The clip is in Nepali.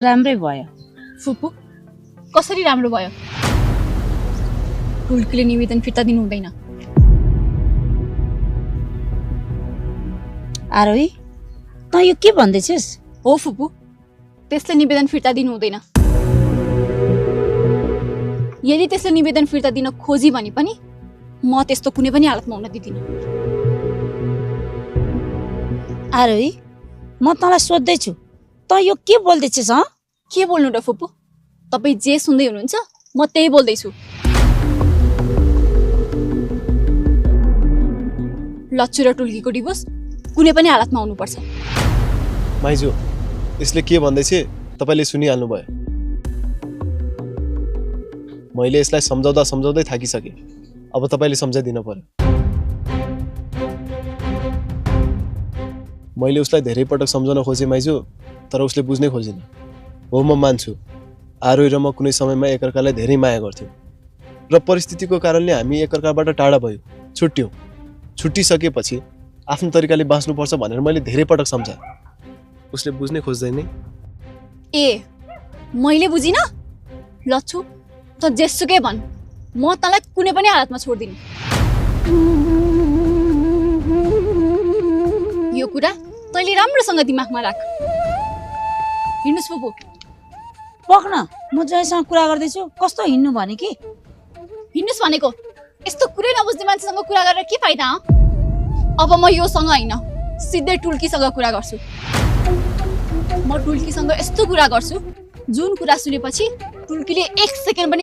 राम्रै भयो। फुपू कसरी राम्रो भयो? टुल्कीले निवेदन फिर्ता दिनु हुँदैन। आरोही त यो के भन्दैछस्? हो फुपू, त्यसले निवेदन फिर्ता दिनु हुँदैन। यदि त्यसले निवेदन फिर्ता दिन खोजी भने पनि म त्यस्तो कुनै पनि हालतमा हुन दिदिनँ। आरोही म तँलाई सोध्दैछु, त यो के बोल्दैछस्? के बोल्नु र फुपू? तपाईँ जे सुन्दै हुनुहुन्छ म त्यही बोल्दैछु। लच्चु र टुल्कीको डिभोर्स कुनै पनि हालतमा हुनुपर्छ। माइजू, यसले के भन्दैछ तपाईँले सुनिहाल्नु भयो। मैले यसलाई सम्झाउँदै थाकिसकेँ। अब तपाईँले सम्झाइदिनु पर्यो। मैले उसलाई धेरै पटक सम्झाउन खोजेँ माइजू, तर उसले बुझ्नै खोजिन। हो, म मान्छु आरोही र म कुनै समयमा एकअर्कालाई धेरै माया गर्थ्यौँ र परिस्थितिको कारणले हामी एकअर्काबाट टाढा भयौँ, छुट्यौँ। छुट्टिसकेपछि आफ्नो तरिकाले बाँच्नुपर्छ भनेर मैले धेरै पटक सम्झाएँ। उसले बुझ्नै खोज्दैन। ए, मैले बुझिनँ? लच्चु त जेसुकै भन्, म तँलाई कुनै पनि हालतमा छोड्दिनँ। यो कुरा तैँले राम्रोसँग दिमागमा राख। हिँड्नुस् फुपू। पक्न, म जयसँग कुरा गर्दैछु। कस्तो हिँड्नु भने कि? हिँड्नुस् भनेको। यस्तो कुरै नबुझ्ने मान्छेसँग कुरा गरेर के फाइदा? अब म योसँग होइन, सिधै टुल्कीसँग कुरा गर्छु। म टुल्कीसँग यस्तो कुरा गर्छु जुन कुरा सुनेपछि टुल्कीले 1 सेकेन्ड पनि